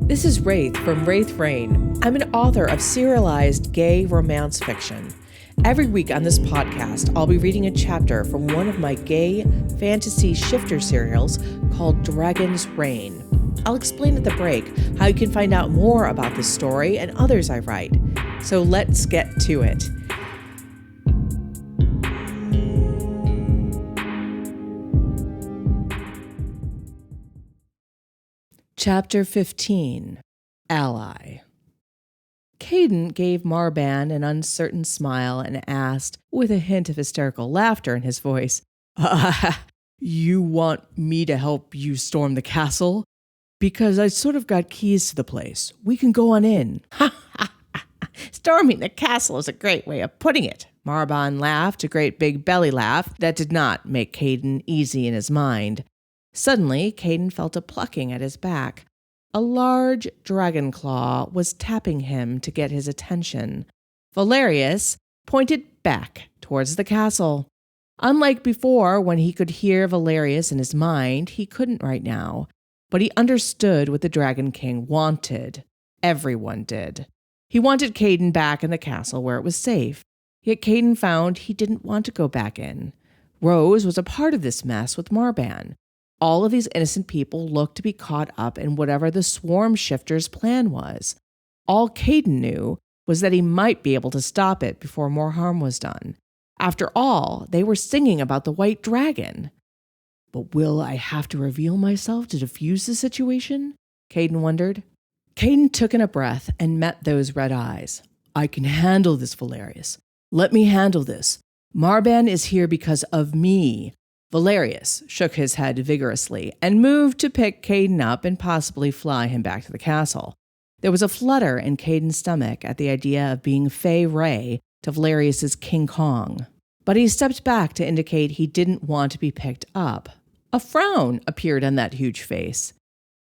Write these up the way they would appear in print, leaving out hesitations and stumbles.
This is Wraith from Wraith Rain. I'm an author of serialized gay romance fiction. Every week on this podcast, I'll be reading a chapter from one of my gay fantasy shifter serials called Dragon's Reign. I'll explain at the break how you can find out more about this story and others I write. So let's get to it. Chapter 15, Ally. Caden gave Marban an uncertain smile and asked, with a hint of hysterical laughter in his voice, You want me to help you storm the castle? Because I sort of got keys to the place. We can go on in. Storming the castle is a great way of putting it. Marban laughed, a great big belly laugh that did not make Caden easy in his mind. Suddenly, Caden felt a plucking at his back. A large dragon claw was tapping him to get his attention. Valerius pointed back towards the castle. Unlike before, when he could hear Valerius in his mind, he couldn't right now. But he understood what the Dragon King wanted. Everyone did. He wanted Caden back in the castle where it was safe. Yet Caden found he didn't want to go back in. Rose was a part of this mess with Marban. All of these innocent people looked to be caught up in whatever the swarm shifter's plan was. All Caden knew was that he might be able to stop it before more harm was done. After all, they were singing about the white dragon. But will I have to reveal myself to defuse the situation? Caden wondered. Caden took in a breath and met those red eyes. I can handle this, Valerius. Let me handle this. Marban is here because of me. Valerius shook his head vigorously and moved to pick Caden up and possibly fly him back to the castle. There was a flutter in Caden's stomach at the idea of being Fey Ray to Valerius's King Kong. But he stepped back to indicate he didn't want to be picked up. A frown appeared on that huge face.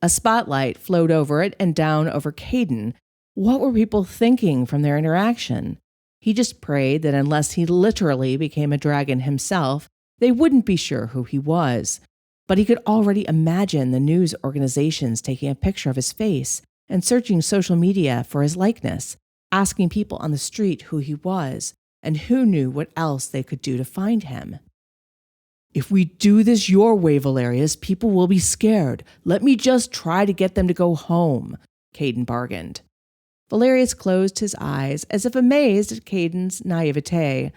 A spotlight flowed over it and down over Caden. What were people thinking from their interaction? He just prayed that unless he literally became a dragon himself, they wouldn't be sure who he was. But he could already imagine the news organizations taking a picture of his face and searching social media for his likeness, asking people on the street who he was, and who knew what else they could do to find him. If we do this your way, Valerius, people will be scared. Let me just try to get them to go home, Caden bargained. Valerius closed his eyes as if amazed at Caden's naivete.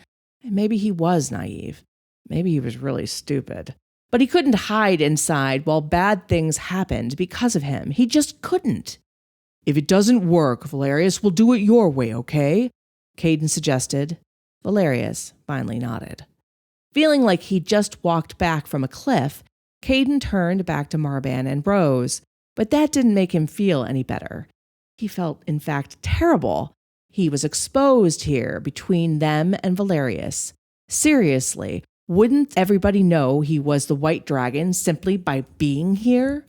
And maybe he was naive. Maybe he was really stupid. But he couldn't hide inside while bad things happened because of him. He just couldn't. If it doesn't work, Valerius, we'll do it your way, okay? Caden suggested. Valerius finally nodded. Feeling like he'd just walked back from a cliff, Caden turned back to Marban and Rose, but that didn't make him feel any better. He felt, in fact, terrible. He was exposed here between them and Valerius. Seriously, wouldn't everybody know he was the White Dragon simply by being here?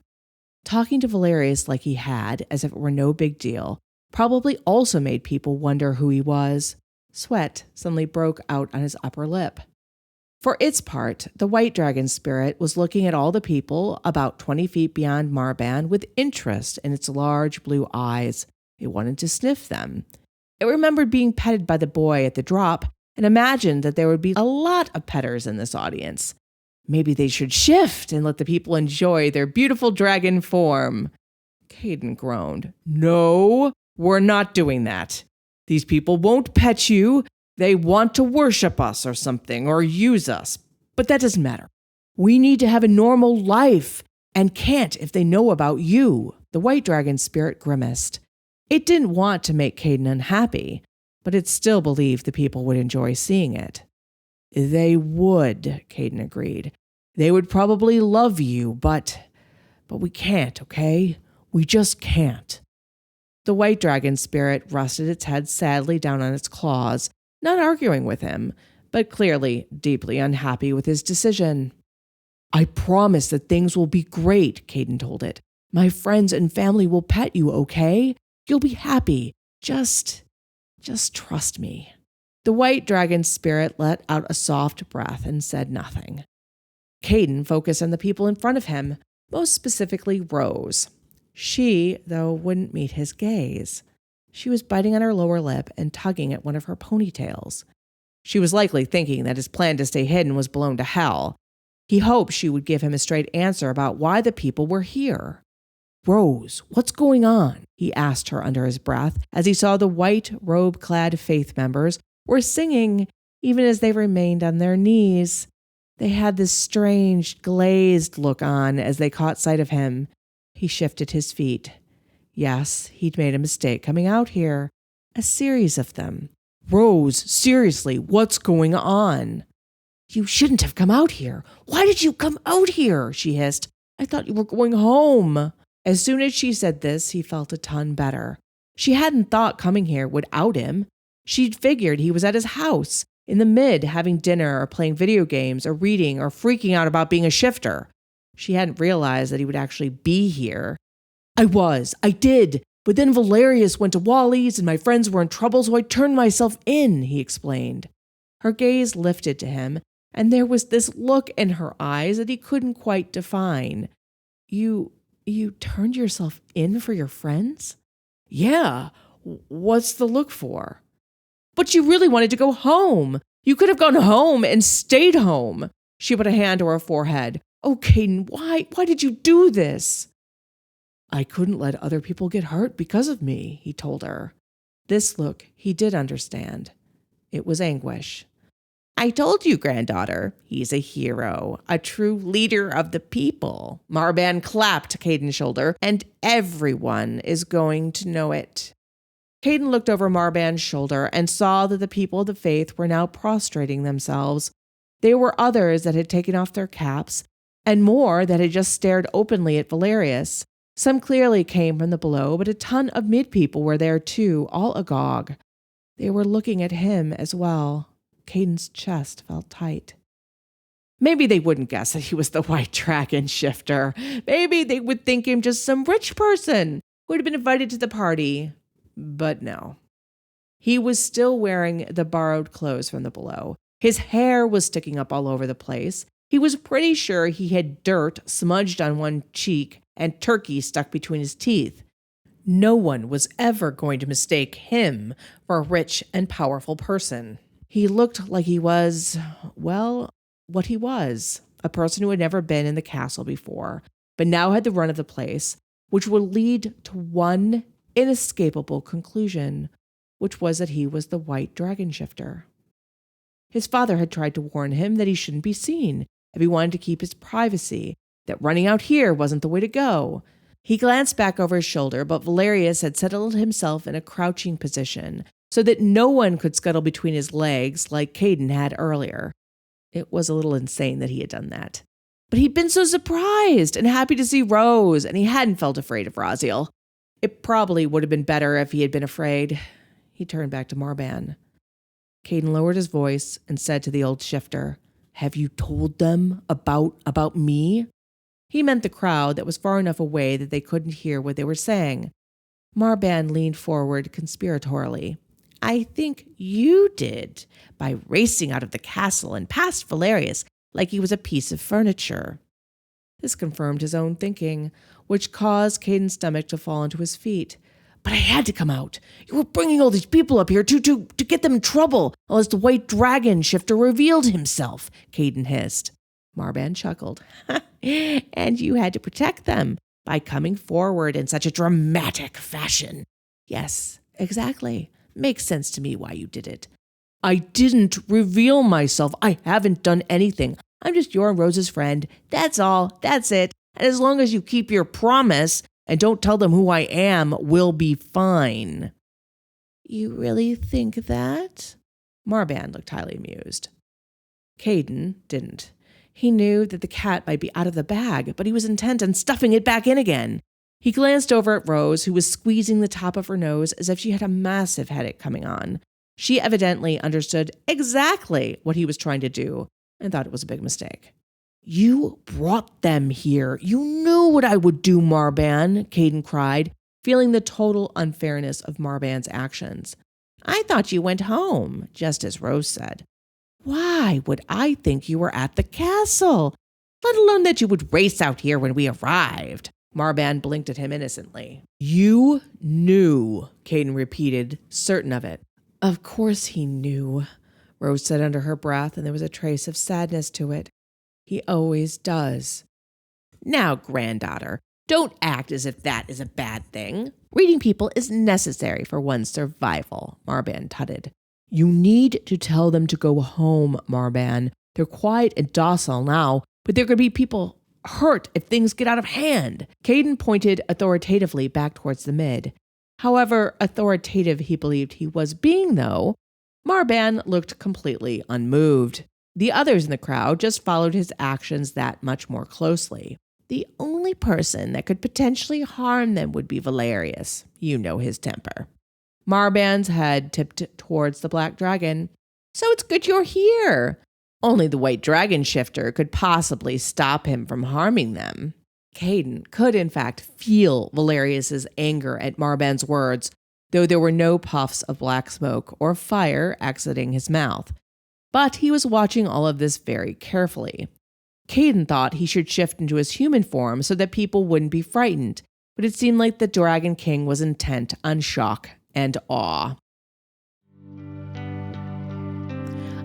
Talking to Valerius like he had, as if it were no big deal, probably also made people wonder who he was. Sweat suddenly broke out on his upper lip. For its part, the White Dragon spirit was looking at all the people about 20 feet beyond Marban with interest in its large blue eyes. It wanted to sniff them. It remembered being petted by the boy at the drop and imagined that there would be a lot of petters in this audience. Maybe they should shift and let the people enjoy their beautiful dragon form. Caden groaned. No, we're not doing that. These people won't pet you. They want to worship us or something, or use us. But that doesn't matter. We need to have a normal life, and can't if they know about you. The White Dragon spirit grimaced. It didn't want to make Caden unhappy, but it still believed the people would enjoy seeing it. They would, Caden agreed. They would probably love you, but we can't, okay? We just can't. The White Dragon spirit rested its head sadly down on its claws, not arguing with him, but clearly deeply unhappy with his decision. I promise that things will be great, Caden told it. My friends and family will pet you, okay? You'll be happy. Just trust me. The White Dragon spirit let out a soft breath and said nothing. Caden focused on the people in front of him. most specifically Rose. She, though, wouldn't meet his gaze. She was biting on her lower lip and tugging at one of her ponytails. She was likely thinking that his plan to stay hidden was blown to hell. He hoped she would give him a straight answer about why the people were here. "Rose, what's going on?" he asked her under his breath as he saw the white robe-clad faith members were singing even as they remained on their knees. They had this strange, glazed look on as they caught sight of him. He shifted his feet. Yes, he'd made a mistake coming out here. A series of them. "Rose, seriously, what's going on?" "You shouldn't have come out here. Why did you come out here?" she hissed. "I thought you were going home." As soon as she said this, he felt a ton better. She hadn't thought coming here would out him. She'd figured he was at his house, in the mid, having dinner or playing video games or reading or freaking out about being a shifter. She hadn't realized that he would actually be here. I did. But then Valerius went to Wally's and my friends were in trouble, so I turned myself in," he explained. Her gaze lifted to him, and there was this look in her eyes that he couldn't quite define. You turned yourself in for your friends?" "Yeah. What's the look for?" "But you really wanted to go home. You could have gone home and stayed home." She put a hand to her forehead. "Oh, Caden, why did you do this?" "I couldn't let other people get hurt because of me," he told her. This look he did understand. It was anguish. "I told you, granddaughter, he's a hero, a true leader of the people." Marban clapped Caden's shoulder, "and everyone is going to know it." Caden looked over Marban's shoulder and saw that the people of the faith were now prostrating themselves. There were others that had taken off their caps, and more that had just stared openly at Valerius. Some clearly came from the below, but a ton of mid-people were there too, all agog. They were looking at him as well. Caden's chest felt tight. Maybe they wouldn't guess that he was the White Dragon shifter. Maybe they would think him just some rich person who had been invited to the party. But no. He was still wearing the borrowed clothes from the below. His hair was sticking up all over the place. He was pretty sure he had dirt smudged on one cheek and turkey stuck between his teeth. No one was ever going to mistake him for a rich and powerful person. He looked like he was, well, what he was, a person who had never been in the castle before, but now had the run of the place, which would lead to one inescapable conclusion, which was that he was the White Dragon shifter. His father had tried to warn him that he shouldn't be seen if he wanted to keep his privacy, that running out here wasn't the way to go. He glanced back over his shoulder, but Valerius had settled himself in a crouching position so that no one could scuttle between his legs like Caden had earlier. It was a little insane that he had done that. But he'd been so surprised and happy to see Rose, and he hadn't felt afraid of Raziel. It probably would have been better if he had been afraid. He turned back to Marban. Caden lowered his voice and said to the old shifter, "Have you told them about me?" He meant the crowd that was far enough away that they couldn't hear what they were saying. Marban leaned forward conspiratorially. "I think you did, by racing out of the castle and past Valerius like he was a piece of furniture." This confirmed his own thinking, which caused Caden's stomach to fall into his feet. "But I had to come out. You were bringing all these people up here to get them in trouble, unless the White Dragon shifter revealed himself," Caden hissed. Marban chuckled. "And you had to protect them by coming forward in such a dramatic fashion." "Yes, exactly. Makes sense to me why you did it." "I didn't reveal myself. I haven't done anything. I'm just your and Rose's friend. That's all. That's it. And as long as you keep your promise and don't tell them who I am, we'll be fine." "You really think that?" Marban looked highly amused. Caden didn't. He knew that the cat might be out of the bag, but he was intent on stuffing it back in again. He glanced over at Rose, who was squeezing the top of her nose as if she had a massive headache coming on. She evidently understood exactly what he was trying to do and thought it was a big mistake. "You brought them here. You knew what I would do, Marban," Caden cried, feeling the total unfairness of Marban's actions. "I thought you went home," just as Rose said. "Why would I think you were at the castle? let alone that you would race out here when we arrived." Marban blinked at him innocently. "You knew," Caden repeated, certain of it. "Of course he knew," Rose said under her breath, and there was a trace of sadness to it. "He always does." "Now, granddaughter, don't act as if that is a bad thing. Reading people is necessary for one's survival," Marban tutted. "You need to tell them to go home, Marban. They're quiet and docile now, but there could be people hurt if things get out of hand." Caden pointed authoritatively back towards the mid. However authoritative he believed he was being, though, Marban looked completely unmoved. The others in the crowd just followed his actions that much more closely. The only person that could potentially harm them would be Valerius. You know his temper. Marban's head tipped towards the black dragon. "So it's good you're here. Only the white dragon shifter could possibly stop him from harming them." Caden could in fact feel Valerius's anger at Marban's words, though there were no puffs of black smoke or fire exiting his mouth. But he was watching all of this very carefully. Caden thought he should shift into his human form so that people wouldn't be frightened, but it seemed like the Dragon King was intent on shock and awe.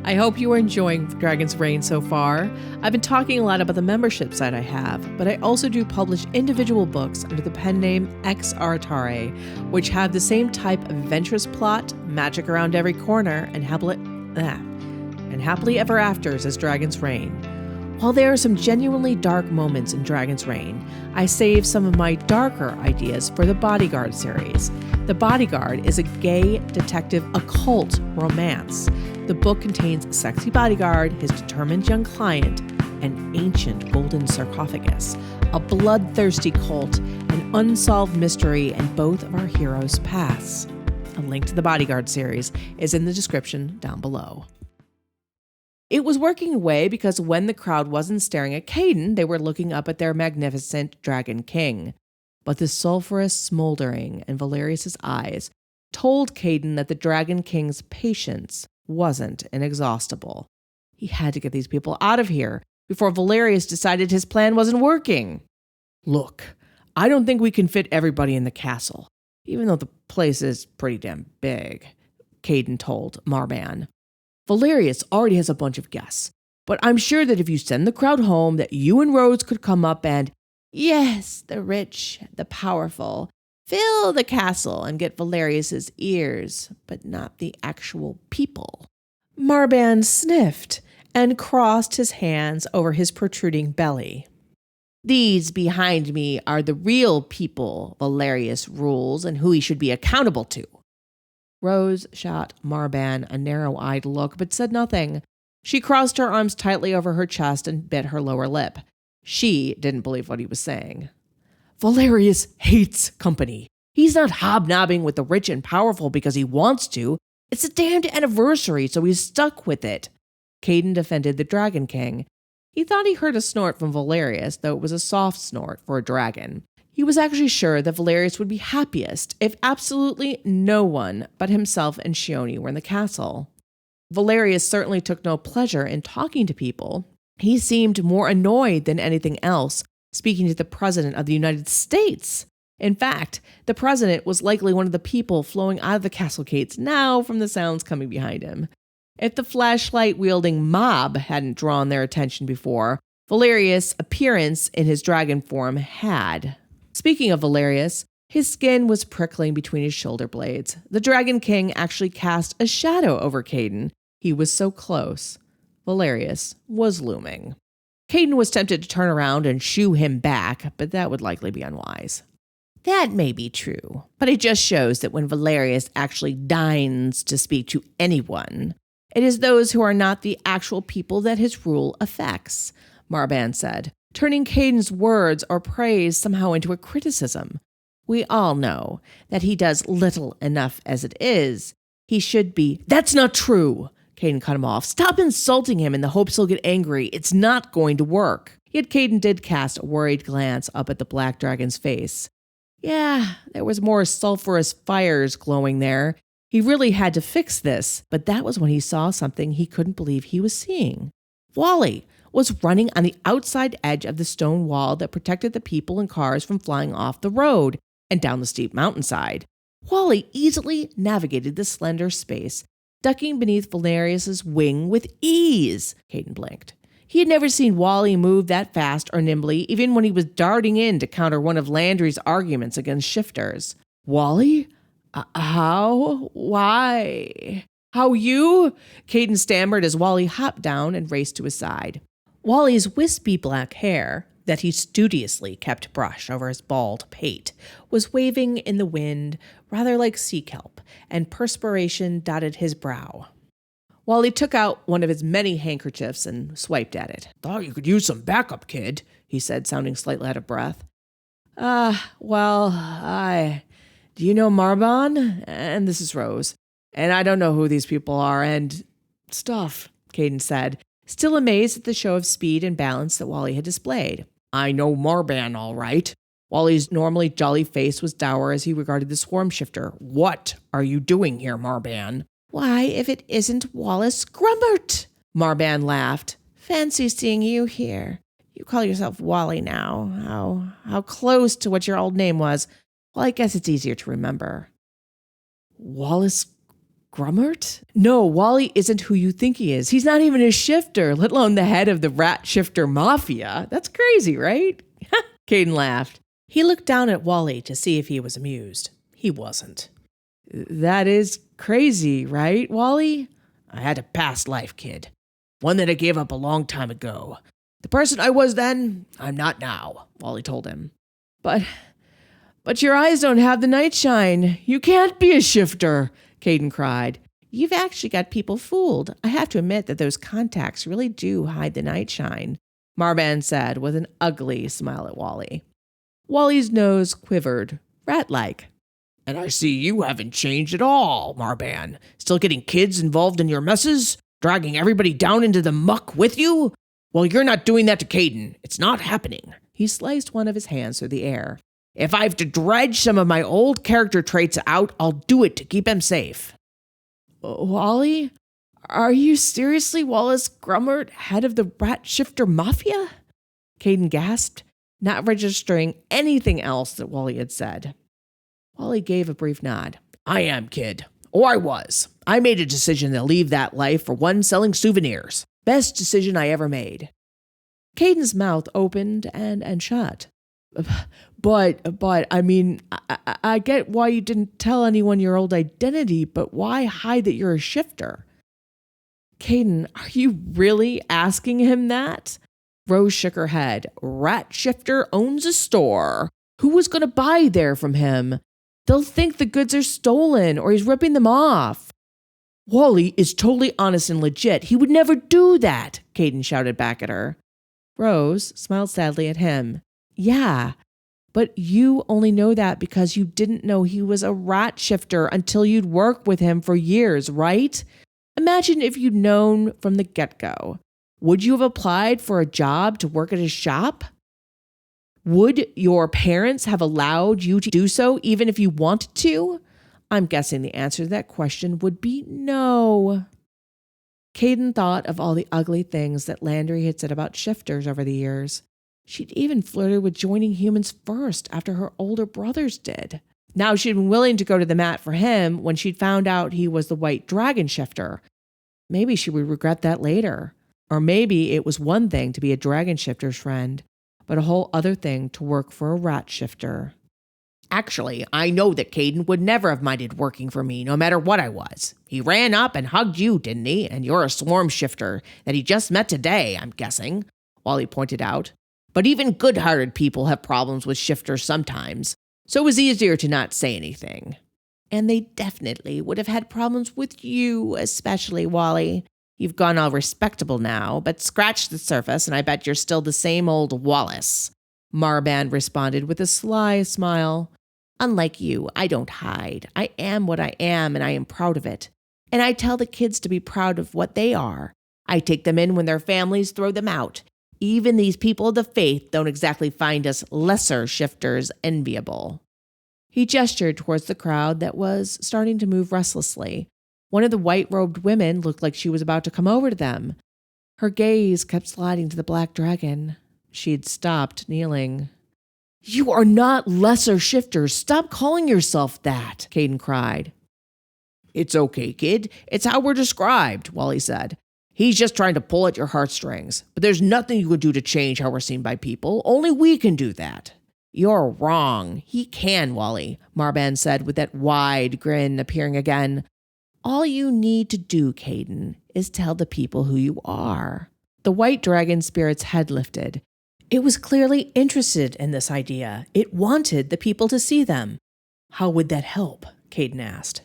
I hope you are enjoying Dragon's Reign so far. I've been talking a lot about the membership site I have, but I also do publish individual books under the pen name Ex Artare, which have the same type of adventurous plot, magic around every corner, and happily ever afters as Dragon's Reign. While there are some genuinely dark moments in Dragon's Reign, I save some of my darker ideas for the Bodyguard series. The Bodyguard is a gay detective occult romance. The book contains a sexy bodyguard, his determined young client, an ancient golden sarcophagus, a bloodthirsty cult, an unsolved mystery, and both of our heroes' pasts. A link to the Bodyguard series is in the description down below. It was working away because when the crowd wasn't staring at Caden, they were looking up at their magnificent Dragon King. But the sulphurous smoldering in Valerius's eyes told Caden that the Dragon King's patience wasn't inexhaustible. He had to get these people out of here before Valerius decided his plan wasn't working. "Look, I don't think we can fit everybody in the castle, even though the place is pretty damn big," Caden told Marban. "Valerius already has a bunch of guests, but I'm sure that if you send the crowd home, that you and Rhodes could come up and, yes, the rich, the powerful, fill the castle and get Valerius's ears, but not the actual people." Marban sniffed and crossed his hands over his protruding belly. "These behind me are the real people Valerius rules and who he should be accountable to." Rose shot Marban a narrow-eyed look, but said nothing. She crossed her arms tightly over her chest and bit her lower lip. She didn't believe what he was saying. "Valerius hates company. He's not hobnobbing with the rich and powerful because he wants to. It's a damned anniversary, so he's stuck with it." Caden defended the Dragon King. He thought he heard a snort from Valerius, though it was a soft snort for a dragon. He was actually sure that Valerius would be happiest if absolutely no one but himself and Shione were in the castle. Valerius certainly took no pleasure in talking to people. He seemed more annoyed than anything else, speaking to the President of the United States. In fact, the President was likely one of the people flowing out of the castle gates now from the sounds coming behind him. If the flashlight-wielding mob hadn't drawn their attention before, Valerius' appearance in his dragon form had. Speaking of Valerius, his skin was prickling between his shoulder blades. The Dragon King actually cast a shadow over Caden. He was so close. Valerius was looming. Caden was tempted to turn around and shoo him back, but that would likely be unwise. That may be true, but it just shows that when Valerius actually deigns to speak to anyone, it is those who are not the actual people that his rule affects, Marban said, turning Caden's words or praise somehow into a criticism. We all know that he does little enough as it is. He should be. That's not true. Caden cut him off. Stop insulting him in the hopes he'll get angry. It's not going to work. Yet Caden did cast a worried glance up at the black dragon's face. Yeah, there was more sulphurous fires glowing there. He really had to fix this, but that was when he saw something he couldn't believe he was seeing. Wally, was running on the outside edge of the stone wall that protected the people and cars from flying off the road and down the steep mountainside. Wally easily navigated the slender space, ducking beneath Valerius's wing with ease. Caden blinked. He had never seen Wally move that fast or nimbly, even when he was darting in to counter one of Landry's arguments against shifters. Wally? How? Why? How you? Caden stammered as Wally hopped down and raced to his side. Wally's wispy black hair, that he studiously kept brushed over his bald pate, was waving in the wind, rather like sea kelp, and perspiration dotted his brow. Wally took out one of his many handkerchiefs and swiped at it. "Thought you could use some backup, kid," he said, sounding slightly out of breath. Do you know Marbon? And this is Rose. And I don't know who these people are and stuff," Caden said, still amazed at the show of speed and balance that Wally had displayed. "I know Marban, all right." Wally's normally jolly face was dour as he regarded the swarm shifter. "What are you doing here, Marban?" "Why, if it isn't Wallace Grummert!" Marban laughed. "Fancy seeing you here. You call yourself Wally now. How close to what your old name was. Well, I guess it's easier to remember." "Wallace Grummert? No, Wally isn't who you think he is. He's not even a shifter, let alone the head of the rat shifter mafia. That's crazy, right?" Caden laughed. He looked down at Wally to see if he was amused. He wasn't. "That is crazy, right, Wally?" "I had a past life, kid. One that I gave up a long time ago. The person I was then, I'm not now," Wally told him. But your eyes don't have the night shine. You can't be a shifter," Caden cried. "You've actually got people fooled. I have to admit that those contacts really do hide the night shine," Marban said with an ugly smile at Wally. Wally's nose quivered, rat-like. "And I see you haven't changed at all, Marban. Still getting kids involved in your messes? Dragging everybody down into the muck with you? Well, you're not doing that to Caden. It's not happening." He sliced one of his hands through the air. "If I have to dredge some of my old character traits out, I'll do it to keep him safe." "Wally? Are you seriously Wallace Grummert, head of the rat shifter mafia?" Caden gasped, not registering anything else that Wally had said. Wally gave a brief nod. "I am, kid. Or I was. I made a decision to leave that life for one selling souvenirs. Best decision I ever made." Caden's mouth opened and shut. But I mean, I get why you didn't tell anyone your old identity, but why hide that you're a shifter?" "Caden, are you really asking him that?" Rose shook her head. "Rat shifter owns a store. Who was going to buy there from him? They'll think the goods are stolen or he's ripping them off." "Wally is totally honest and legit. He would never do that," Caden shouted back at her. Rose smiled sadly at him. "Yeah, but you only know that because you didn't know he was a rat shifter until you'd worked with him for years, right? Imagine if you'd known from the get-go. Would you have applied for a job to work at his shop? Would your parents have allowed you to do so even if you wanted to? I'm guessing the answer to that question would be no." Caden thought of all the ugly things that Landry had said about shifters over the years. She'd even flirted with joining humans first after her older brothers did. Now she'd been willing to go to the mat for him when she'd found out he was the white dragon shifter. Maybe she would regret that later. Or maybe it was one thing to be a dragon shifter's friend, but a whole other thing to work for a rat shifter. "Actually, I know that Caden would never have minded working for me no matter what I was. He ran up and hugged you, didn't he? And you're a swarm shifter that he just met today, I'm guessing," Wally pointed out. "But even good-hearted people have problems with shifters sometimes, so it was easier to not say anything." "And they definitely would have had problems with you, especially, Wally. You've gone all respectable now, but scratch the surface and I bet you're still the same old Wallace," Marban responded with a sly smile. "Unlike you, I don't hide. I am what I am and I am proud of it. And I tell the kids to be proud of what they are. I take them in when their families throw them out. Even these people of the faith don't exactly find us lesser shifters enviable." He gestured towards the crowd that was starting to move restlessly. One of the white-robed women looked like she was about to come over to them. Her gaze kept sliding to the black dragon. She'd stopped kneeling. "You are not lesser shifters. Stop calling yourself that," Caden cried. "It's okay, kid. It's how we're described," Wally said. "He's just trying to pull at your heartstrings. But there's nothing you could do to change how we're seen by people. Only we can do that." "You're wrong. He can, Wally," Marban said with that wide grin appearing again. "All you need to do, Caden, is tell the people who you are." The white dragon spirit's head lifted. It was clearly interested in this idea. It wanted the people to see them. "How would that help?" Caden asked.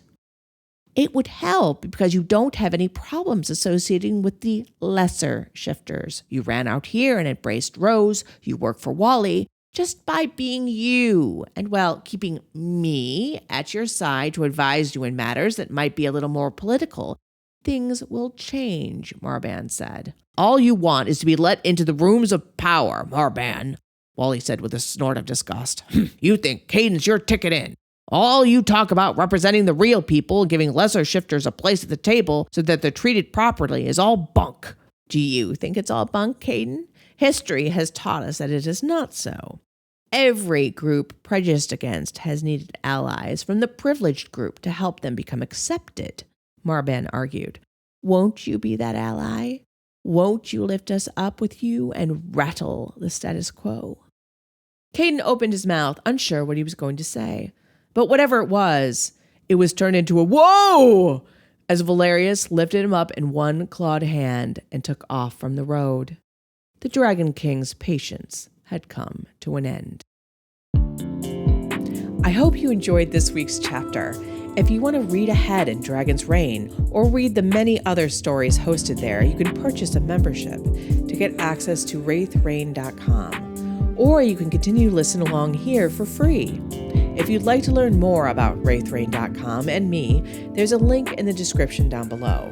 "It would help because you don't have any problems associating with the lesser shifters. You ran out here and embraced Rose. You work for Wally. Just by being you and, well, keeping me at your side to advise you in matters that might be a little more political, things will change," Marban said. "All you want is to be let into the rooms of power, Marban," Wally said with a snort of disgust. "You think Caden's your ticket in. All you talk about representing the real people and giving lesser shifters a place at the table so that they're treated properly is all bunk." "Do you think it's all bunk, Caden? History has taught us that it is not so. Every group prejudiced against has needed allies from the privileged group to help them become accepted," Marban argued. "Won't you be that ally? Won't you lift us up with you and rattle the status quo?" Caden opened his mouth, unsure what he was going to say. But whatever it was turned into a whoa as Valerius lifted him up in one clawed hand and took off from the road. The Dragon King's patience had come to an end. I hope you enjoyed this week's chapter. If you want to read ahead in Dragon's Reign or read the many other stories hosted there, you can purchase a membership to get access to wraithrain.com, or you can continue to listen along here for free. If you'd like to learn more about wraithrain.com and me, there's a link in the description down below.